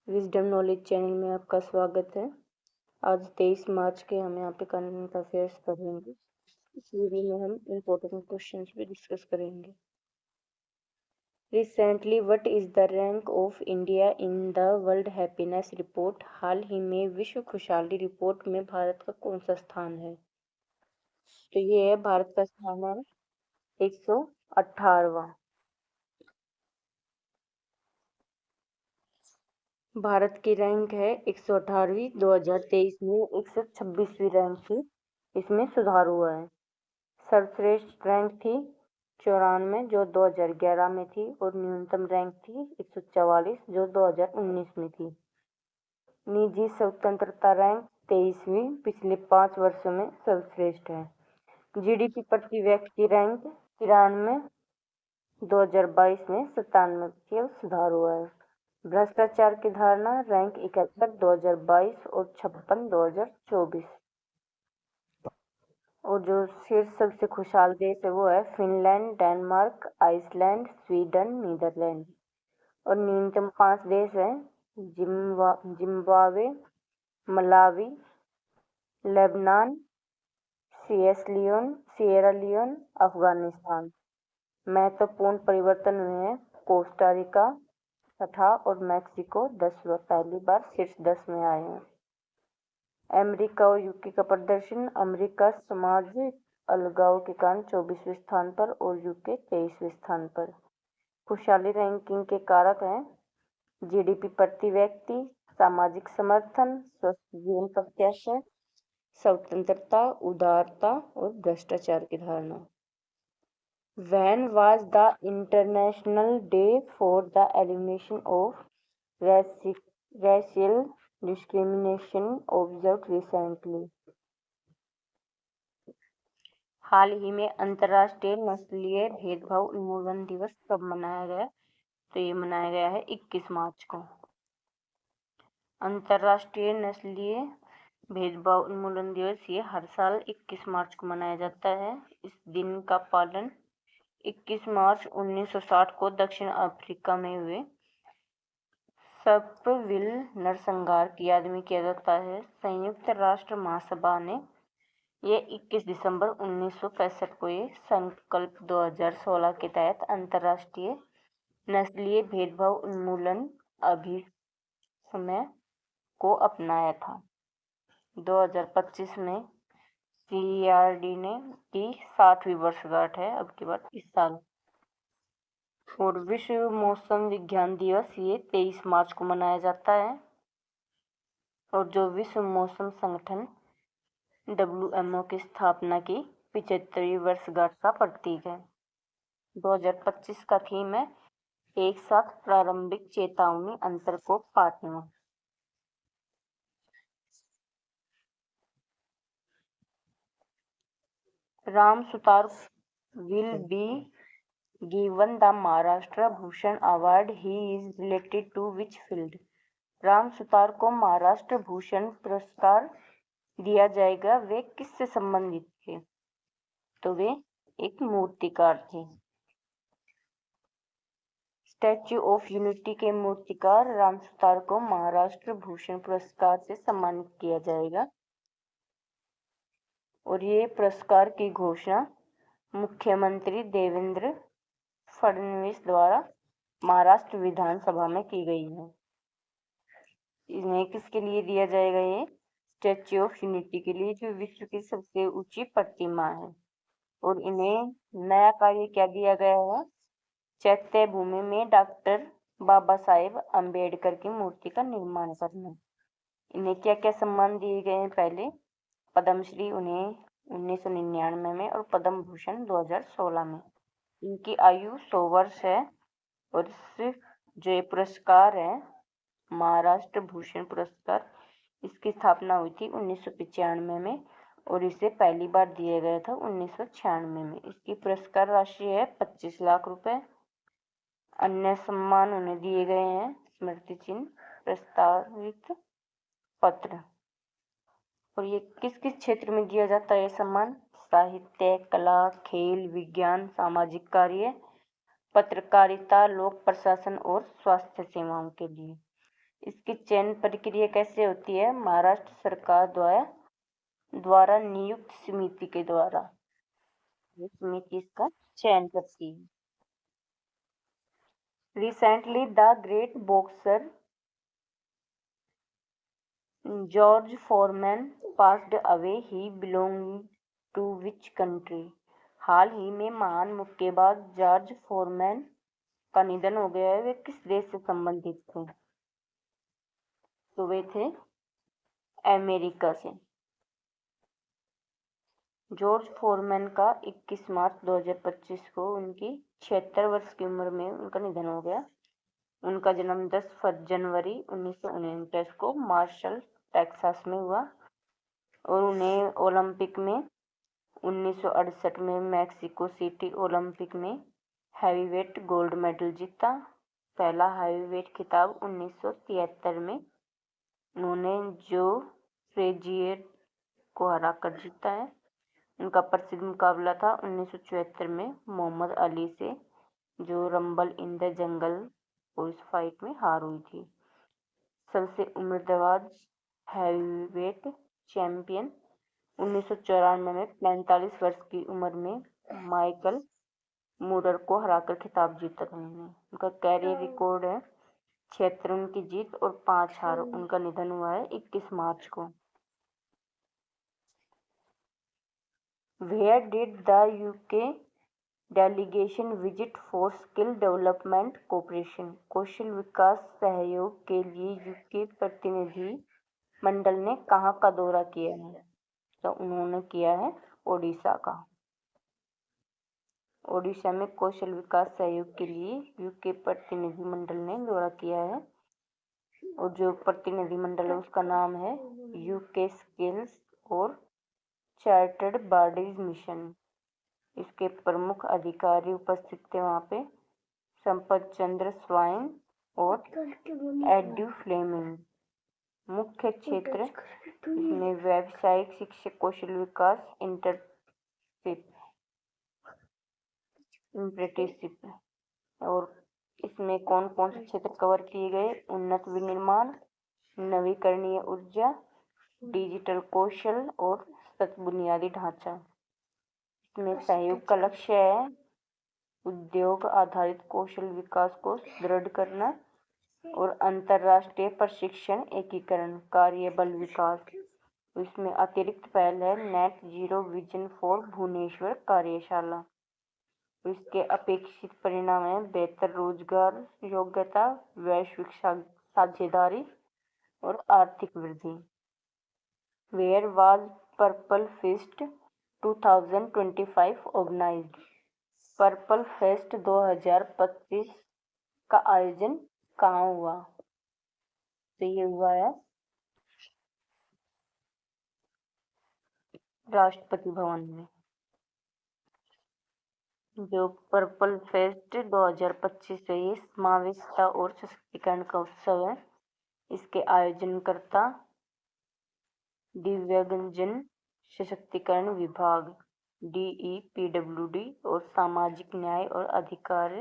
Wisdom knowledge channel में आपका स्वागत है। आज 23 मार्च के हम यहाँ पे करंट अफेयर्स पढ़ेंगे। इस वीडियो में हम इम्पोर्टेंट क्वेश्चंस भी डिस्कस करेंगे। Recently what is the rank of India in the world happiness report? हाल ही में विश्व खुशहाली रिपोर्ट में भारत का कौन सा स्थान है? तो ये है भारत का स्थान है 118वां। भारत की रैंक है 118वीं। 2023 में 126वीं रैंक थी, इसमें सुधार हुआ है। सर्वश्रेष्ठ रैंक थी 94 जो 2011 में थी और न्यूनतम रैंक थी 144 जो 2019 में थी। निजी स्वतंत्रता रैंक 23वीं पिछले 5 वर्षों में सर्वश्रेष्ठ है। जीडीपी प्रति व्यक्ति रैंक 93 2022 में 97 सुधार हुआ है। भ्रष्टाचार की धारणा रैंक 71 2022 और 56 2024। और जो शीर्ष सबसे खुशहाल देश है वो है Finland, Denmark, Iceland, Sweden, Netherland. और न्यूनतम 5 देश हैं Zimbabwe, Malawi, Lebanon, Sierra Leone, Afghanistan. महत्वपूर्ण परिवर्तन हुए हैं कोस्टा रिका 6 और मैक्सिको 10 पहली बार शीर्ष 10 में आए हैं। अमेरिका और यूके का प्रदर्शन, अमेरिका सामाजिक अलगाव के कारण 24वें स्थान पर और यूके 23वें स्थान पर। खुशहाली रैंकिंग के कारक हैं जीडीपी प्रति व्यक्ति, सामाजिक समर्थन, स्वस्थ जीवन प्रत्याशा, स्वतंत्रता, उदारता और भ्रष्टाचार की धारणा। When was the International Day for the Elimination of Racial Discrimination observed recently? हाल ही में अंतर्राष्ट्रीय नस्लीय भेदभाव उन्मूलन दिवस कब मनाया गया? तो ये मनाया गया है 21 मार्च को। अंतर्राष्ट्रीय नस्लीय भेदभाव उन्मूलन दिवस ये हर साल 21 मार्च को मनाया जाता है। इस दिन का पालन 21 मार्च 1960 को दक्षिण अफ्रीका में हुए सप्पविल नरसंहार की याद में किया जाता है। संयुक्त राष्ट्र महासभा ने ये 21 दिसंबर 1965 को ये संकल्प 2016 के तहत अंतर्राष्ट्रीय नस्लीय भेदभाव उन्मूलन अभियान को अपनाया था। 2025 में सीईआरडी ने की 60वीं वर्षगांठ है अब की बात इस साल। और विश्व मौसम विज्ञान दिवस ये 23 मार्च को मनाया जाता है। और जो विश्व मौसम संगठन WMO की स्थापना की 75वीं वर्षगांठ का प्रतीक है। 2025 का थीम है एक साथ प्रारंभिक चेतावनी अंतर को Patna. Ram Sutar will be given the Maharashtra Bhushan award. He is related to which field? Ram Sutar को महाराष्ट्र भूषण पुरस्कार दिया जाएगा। वे किससे संबंधित थे? तो वे एक मूर्तिकार थे। स्टैच्यू ऑफ यूनिटी के मूर्तिकार राम सुतार को महाराष्ट्र भूषण पुरस्कार से सम्मानित किया जाएगा। और ये पुरस्कार की घोषणा मुख्यमंत्री देवेंद्र फडणवीस द्वारा महाराष्ट्र विधानसभा में की गई है। इन्हें किसके लिए दिया जाएगा? ये स्टैच्यू ऑफ यूनिटी के लिए, जो विश्व की सबसे ऊंची प्रतिमा है। और इन्हें नया कार्य क्या दिया गया है? चैत्य भूमि में डॉक्टर बाबा साहेब अम्बेडकर की मूर्ति का निर्माण करना। इन्हें क्या क्या सम्मान दिए गए हैं? पहले पद्मश्री उन्हें 1999 में और पद्म भूषण 2016 में। इनकी आयु 100 वर्ष है। और जो ये पुरस्कार है महाराष्ट्र भूषण पुरस्कार, इसकी स्थापना हुई थी 1995 में और इसे पहली बार दिया गया था 1996 में। इसकी पुरस्कार राशि है 25 लाख रुपए। अन्य सम्मान उन्हें दिए गए हैं स्मृति चिन्ह, प्रस्तावित पत्र। और ये किस किस क्षेत्र में दिया जाता है? सम्मान साहित्य, कला, खेल, विज्ञान, सामाजिक कार्य, पत्रकारिता, लोक प्रशासन और स्वास्थ्य सेवाओं के लिए। इसकी चयन प्रक्रिया कैसे होती है? महाराष्ट्र सरकार द्वारा नियुक्त समिति के द्वारा ये समिति इसका चयन करती है। Recently, the great boxer George Foreman passed away. He belonged to which country? हाल ही में महान मुक्केबाज जॉर्ज फोरमैन का निधन हो गया है। वे किस देश से संबंधित थे? तो वे थे अमेरिका से। जॉर्ज फोरमैन का 21 मार्च 2025 को उनकी 76 वर्ष की उम्र में उनका निधन हो गया। उनका जन्म 10 जनवरी 1949 को मार्शल टेक्सास में हुआ और उन्हें ओलंपिक में 1968 में मैक्सिको सिटी ओलंपिक में हैवीवेट गोल्ड मेडल जीता। पहला हैवीवेट खिताब 1973 में उन्होंने जो फ्रेजियर को हराकर जीता है। उनका प्रसिद्ध मुकाबला था 1974 में मोहम्मद अली से, जो रंबल इन द जंगल और इस फाइट में हार हुई थी। सबसे उम्रदराज हैवीवेट चैंपियन 1994 में 45 वर्ष की उम्र में माइकल मूरर को हराकर खिताब जीता था उन्होंने। उनका कैरियर रिकॉर्ड है 76 रन की जीत और 5 हार। उनका निधन हुआ है 21 मार्च को। Where did the UK delegation visit for skill development cooperation? कौशल विकास सहयोग के लिए यूके प्रतिनिधि मंडल ने कहाँ का दौरा किया है? तो उन्होंने किया है ओडिशा का। ओडिशा में कौशल विकास सहयोग के लिए यूके प्रतिनिधि मंडल ने दौरा किया है और जो प्रतिनिधि मंडल है उसका नाम है यूके स्किल्स और चार्टर्ड बॉडीज मिशन। इसके प्रमुख अधिकारी उपस्थित थे वहाँ पे संपत चंद्र स्वाइन और एड्यू फ्लेमिंग। मुख्य क्षेत्र इसमें व्यावसायिक शिक्षा, कौशल विकास, इंटर्नशिप और इसमें कौन कौन से क्षेत्र कवर किए गए? उन्नत विनिर्माण, नवीकरणीय ऊर्जा, डिजिटल कौशल और सतत बुनियादी ढांचा। इसमें सहयोग का लक्ष्य है उद्योग आधारित कौशल विकास को सुदृढ़ करना और अंतर्राष्ट्रीय प्रशिक्षण एकीकरण, कार्यबल विकास। इसमें अतिरिक्त पहल है net zero vision for Bhubaneswar कार्यशाला। इसके अपेक्षित परिणाम है बेहतर रोजगार योग्यता, वैश्विक साझेदारी और आर्थिक वृद्धि। Where was Purple Fest 2025 organized? Purple fest 2025 का आयोजन कहाँ हुआ? तो ये हुआ है राष्ट्रपति भवन में। जो पर्पल फेस्ट 2025 है ये समावेशिता और सशक्तिकरण का उत्सव है। इसके आयोजनकर्ता दिव्यांगजन सशक्तिकरण विभाग DEPWD और सामाजिक न्याय और अधिकार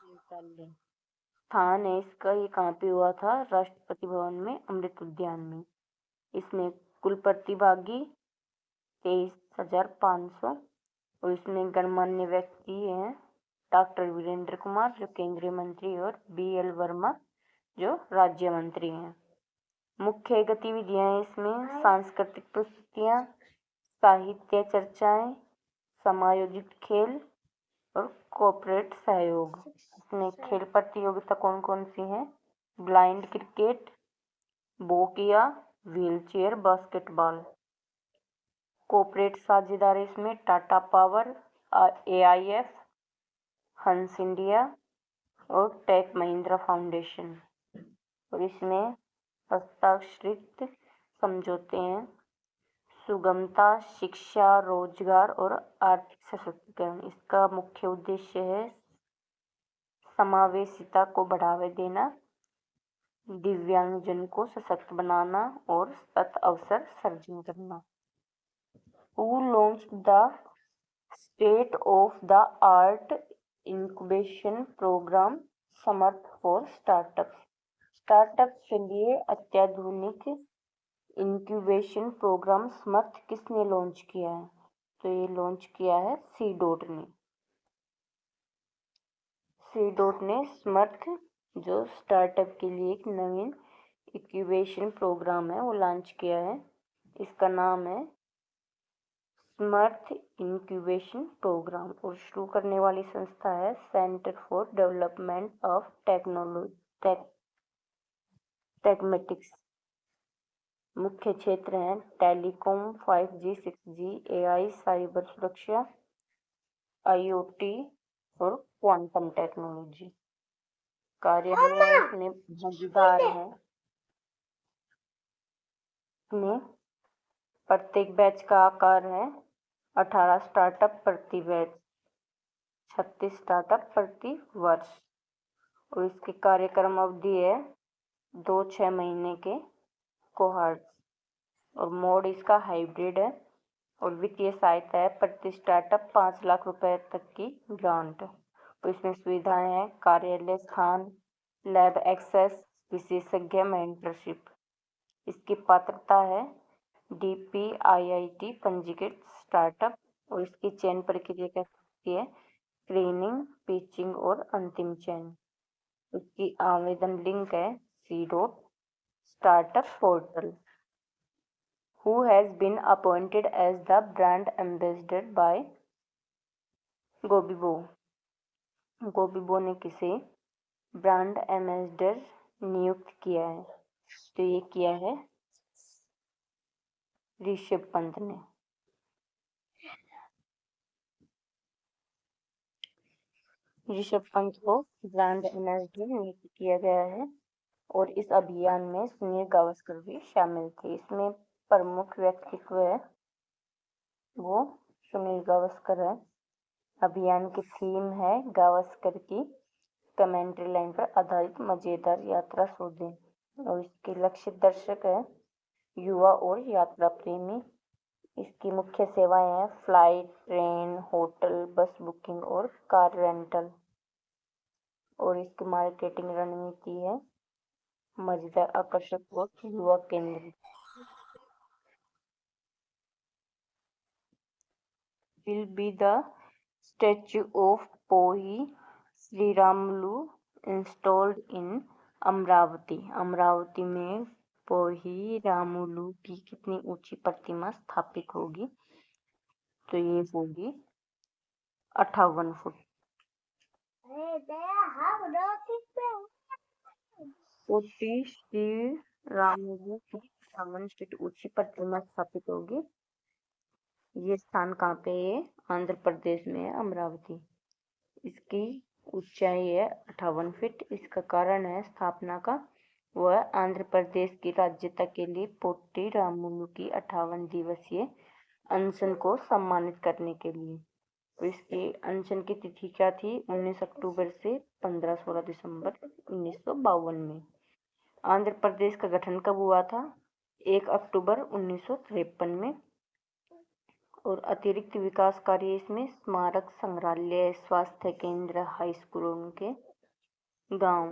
मंत्रालय। स्थान है इसका, ये कहाँ पे हुआ था? राष्ट्रपति भवन में, अमृत उद्यान में। इसमें कुल प्रतिभागी 23,500 और इसमें गणमान्य व्यक्ति हैं डॉक्टर वीरेंद्र कुमार जो केंद्रीय मंत्री और BL वर्मा जो राज्य मंत्री हैं। मुख्य गतिविधियां इसमें सांस्कृतिक प्रस्तुतियां, साहित्य चर्चाएं, समायोजित खेल और कॉर्पोरेट सहयोग। इसमें खेल प्रतियोगिता कौन कौन सी हैं? Blind cricket, boccia, wheelchair basketball. Corporate साझेदारी इसमें Tata power, AIF, Hans India और टेक महिंद्रा फाउंडेशन। और इसमें हस्ताक्षरित समझौते हैं सुगमता, शिक्षा, रोजगार और आर्थिक सशक्तिकरण। इसका मुख्य उद्देश्य है समावेशिता को बढ़ावा देना, दिव्यांगजन को सशक्त बनाना और सतत अवसर सर्जन करना। Who launched the state of the art incubation program Samarth for startups? Startup के लिए अत्याधुनिक इंक्यूबेशन प्रोग्राम स्मर्थ किसने लॉन्च किया है? तो ये लॉन्च किया है सी डॉट ने। सी डॉट ने स्मर्थ जो स्टार्टअप के लिए एक नवीन इंक्यूबेशन प्रोग्राम है वो लॉन्च किया है। इसका नाम है स्मर्थ इंक्यूबेशन प्रोग्राम और शुरू करने वाली संस्था है सेंटर फॉर डेवलपमेंट ऑफ टेक्मेटिक्स। मुख्य क्षेत्र हैं telecom, 5G, 6G, AI, cyber सुरक्षा, IoT और क्वांटम टेक्नोलॉजी। कार्यालय इसमें भागीदार हैं। इसमें प्रत्येक बैच का आकार है 18 स्टार्टअप प्रति बैच, 36 स्टार्टअप प्रति वर्ष और इसकी कार्यक्रम अवधि है 2-6 महीने के कोहॉर्ट और मोड इसका हाइब्रिड है और वित्तीय सहायता है प्रति स्टार्टअप 5 लाख रुपए तक की ग्रांट। और इसमें सुविधाएं हैं कार्यालय स्थान, लैब एक्सेस, विशेषज्ञ मेंटरशिप। इसकी पात्रता है DPIIT पंजीकृत स्टार्टअप और इसकी चयन प्रक्रिया कैसी है स्क्रीनिंग, पिचिंग और अंतिम चयन। इसकी आवेदन लिंक है C dot startup portal. Who has been appointed as the brand ambassador by Gobibo? गोबिबो ने किसे ब्रांड एम्बेसडर नियुक्त किया है? तो ये किया है ऋषभ पंत ने। ऋषभ पंत को ब्रांड एम्बेसडर नियुक्त किया गया है और इस अभियान में सुनील गावस्कर भी शामिल थे। इसमें प्रमुख व्यक्तित्व है वो सुनील गावस्कर है। अभियान की थीम है गावस्कर की कमेंट्री लाइन पर आधारित मजेदार यात्रा सौदे और इसके लक्षित दर्शक है युवा और यात्रा प्रेमी। इसकी मुख्य सेवाएं हैं फ्लाइट, ट्रेन, होटल, बस बुकिंग और कार रेंटल और इसकी मार्केटिंग रणनीति है मजेदार, आकर्षक और युवा केंद्रित। Will be the statue of Pohi Sriramulu installed in Amravati. Amravati में पोही रामुलु की कितनी ऊंची प्रतिमा स्थापित होगी? तो ये होगी 58 फुट। पोटी श्री रामुलु की 58 फीट ऊंची प्रतिमा स्थापित होगी। ये स्थान कहाँ पे है? आंध्र प्रदेश में है, अमरावती। इसकी ऊंचाई है 58 फीट। इसका कारण है स्थापना का वह आंध्र प्रदेश की राज्यता के लिए पोट्टी रामुलु की 58 दिवसीय अनशन को सम्मानित करने के लिए। तो इसकी अनशन की तिथि क्या थी? 19 अक्टूबर से 15-16 दिसंबर 1952 में। आंध्र प्रदेश का गठन कब हुआ था? 1 अक्टूबर 1953 में। और अतिरिक्त विकास कार्य इसमें स्मारक, संग्रहालय, स्वास्थ्य केंद्र, हाई स्कूल उनके गांव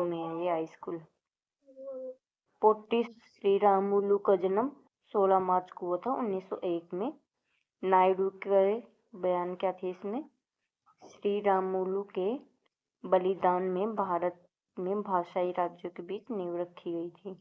में है ये high school. Potty Shri Ramulu का जन्म 16 मार्च को हुआ था 1901 में। नायडू के बयान क्या थे इसमें? श्री रामुलु के बलिदान में भारत में भाषाई राज्यों के बीच नींव रखी गई थी।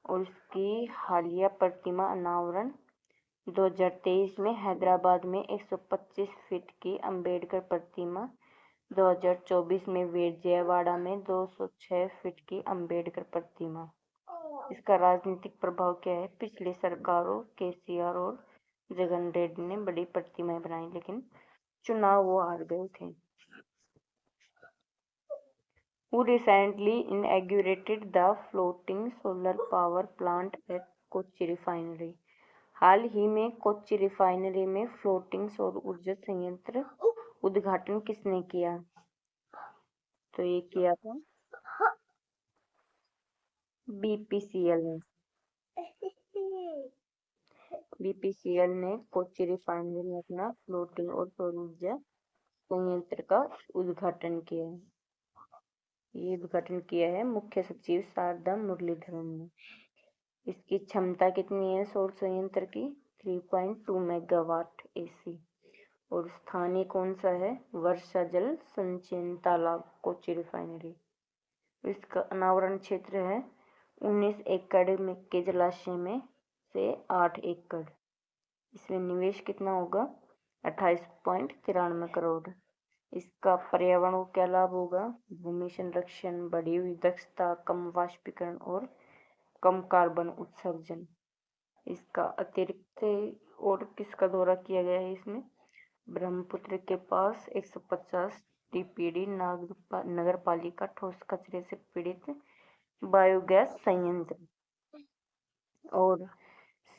और उसकी हालिया प्रतिमा अनावरण 2023 में हैदराबाद में 125 फीट की अंबेडकर प्रतिमा, 2024 में विजयवाड़ा में 206 फीट की अंबेडकर प्रतिमा। इसका राजनीतिक प्रभाव क्या है? पिछली सरकारों केसीआर और जगन रेड्डी ने बड़ी प्रतिमाएं बनाई लेकिन चुनाव वो हार गए थे। Who recently inaugurated the floating solar power plant at Kochi refinery? हाल ही में कोच्चि रिफाइनरी में फ्लोटिंग सौर ऊर्जा संयंत्र उद्घाटन किसने किया? तो ये किया था BPCL ने। BPCL ने कोच्चि रिफाइनरी में अपना फ्लोटिंग और सौर ऊर्जा संयंत्र का उद्घाटन किया। ये उद्घाटन किया है मुख्य सचिव शारदा मुरलीधरन ने। इसकी क्षमता कितनी है सौर संयंत्र की? 3.2 मेगावाट AC। और स्थानीय कौन सा है? वर्षा जल संचयन तालाब, कोच्चि रिफाइनरी। इसका अनावरण क्षेत्र है 19 एकड़ में के जलाशय में से 8 एकड़। इसमें निवेश कितना होगा? 28.93 करोड़। इसका पर्यावरण को क्या लाभ होगा? भूमि संरक्षण, बढ़ी हुई दक्षता, कम वाष्पीकरण और कम कार्बन उत्सर्जन। इसका अतिरिक्त और किसका दौरा किया गया है इसमें? ब्रह्मपुत्र के पास 150 TPD नगर पालिका ठोस कचरे से पीड़ित बायोगैस संयंत्र। और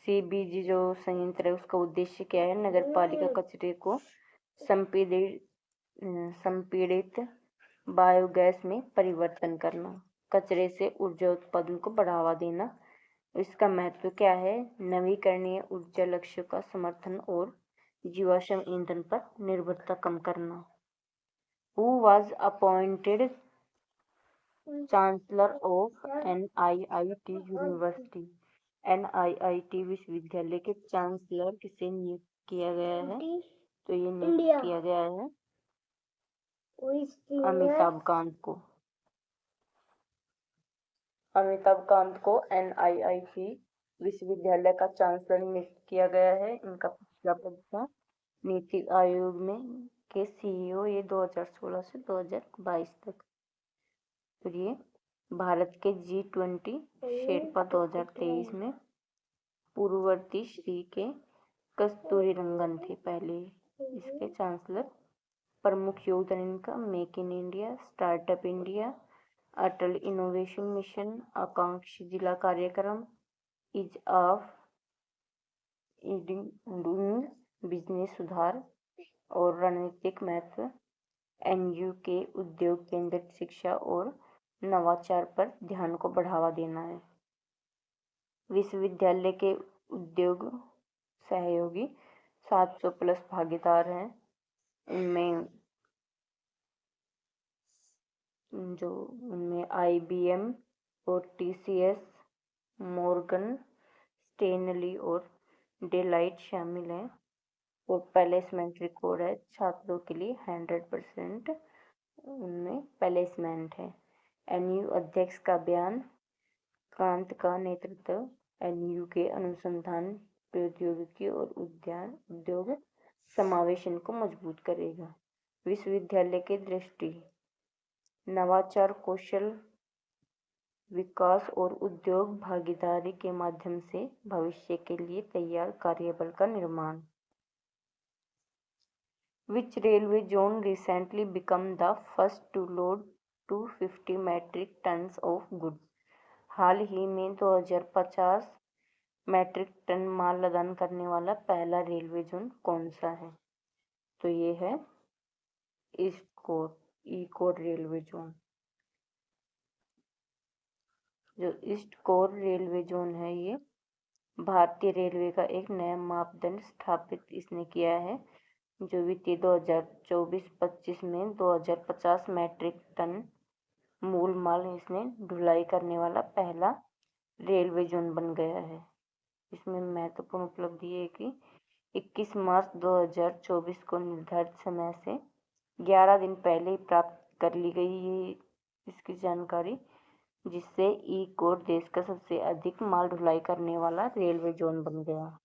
CBG जो संयंत्र है उसका उद्देश्य क्या है? नगर पालिका कचरे को संपीड़ित बायोगैस में परिवर्तन करना, कचरे से ऊर्जा उत्पादन को बढ़ावा देना। इसका महत्व क्या है? नवीकरणीय ऊर्जा लक्ष्यों का समर्थन और जीवाश्म ईंधन पर निर्भरता कम करना। Who was appointed Chancellor of NIIT University? NIIT विश्वविद्यालय के चांसलर किसे नियुक्त किया गया है? तो ये नियुक्त किया गया है अमिताभ कांत को। अमिताभ कांत को NIIT विश्वविद्यालय का चांसलर नियुक्त किया गया है। इनका पिछला पद था नीति आयोग में के CEO, ये 2016 से 2022 तक। फिर ये भारत के G20 शेरपा 2023 में पूर्ववर्ती श्री के कस्तूरी रंगन थे पहले इसके चांसलर। प्रमुख योगदान इनका make in India, startup India, Atal innovation mission, आकांक्षी जिला कार्यक्रम, ईज ऑफ डूइंग बिजनेस सुधार और रणनीतिक महत्व, NU के उद्योग केंद्रित शिक्षा और नवाचार पर ध्यान को बढ़ावा देना है। विश्वविद्यालय के उद्योग सहयोगी 700 प्लस भागीदार हैं। उनमें IBM और TCS, मॉर्गन स्टेनली और डेलाइट शामिल हैं। और प्लेसमेंट रिकॉर्ड है छात्रों के लिए 100% उनमें प्लेसमेंट है। NU अध्यक्ष का बयान, कांत का नेतृत्व NU के अनुसंधान, प्रौद्योगिकी और उद्योग समावेशन को मजबूत करेगा। विश्वविद्यालय की दृष्टि, नवाचार, कौशल विकास और उद्योग भागीदारी के माध्यम से भविष्य के लिए तैयार कार्यबल का निर्माण। Which railway zone recently became the first to load 250 metric tons of goods? हाल ही में 2050 मेट्रिक टन माल लदान करने वाला पहला रेलवे जोन कौन सा है? तो ये है ईस्ट कोर रेलवे जोन। जो ईस्ट कोर रेलवे जोन है ये भारतीय रेलवे का एक नया मापदंड स्थापित इसने किया है, जो वित्तीय 2024-25 में 2050 मैट्रिक टन मूल माल इसने ढुलाई करने वाला पहला रेलवे जोन बन गया है। इसमें महत्वपूर्ण उपलब्धि है कि 21 मार्च 2024 को निर्धारित समय से 11 दिन पहले ही प्राप्त कर ली गई ये इसकी जानकारी, जिससे ई कोर देश का सबसे अधिक माल ढुलाई करने वाला रेलवे जोन बन गया।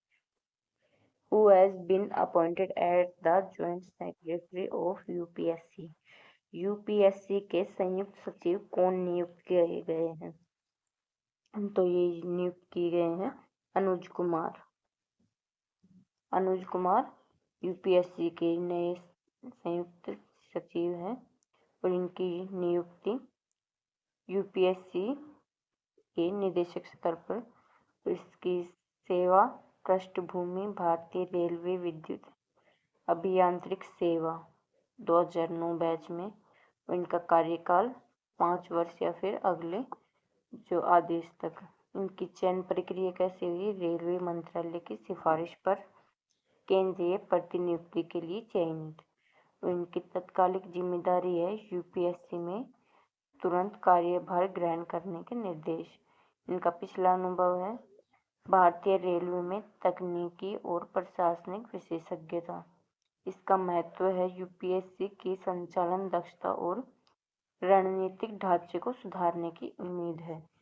Who has been appointed as the Joint Secretary of UPSC? UPSC के संयुक्त सचिव कौन नियुक्त किए गए हैं? तो ये नियुक्त किए गए हैं अनुज कुमार। अनुज कुमार UPSC के नए संयुक्त सचिव हैं और इनकी नियुक्ति UPSC के निदेशक स्तर पर। इसकी सेवा पृष्ठभूमि भारतीय रेलवे विद्युत अभियांत्रिक सेवा 2009 बैच में। इनका कार्यकाल 5 वर्ष या फिर अगले जो आदेश तक। इनकी चयन प्रक्रिया कैसे हुई? रेलवे मंत्रालय की सिफारिश पर केंद्रीय प्रतिनियुक्ति के लिए चयनित। इनकी तत्कालिक जिम्मेदारी है UPSC में तुरंत कार्यभार ग्रहण करने के निर्देश। इनका पिछला अनुभव है भारतीय रेलवे में तकनीकी और प्रशासनिक विशेषज्ञता। इसका महत्व है यूपीएससी की संचालन दक्षता और रणनीतिक ढांचे को सुधारने की उम्मीद है।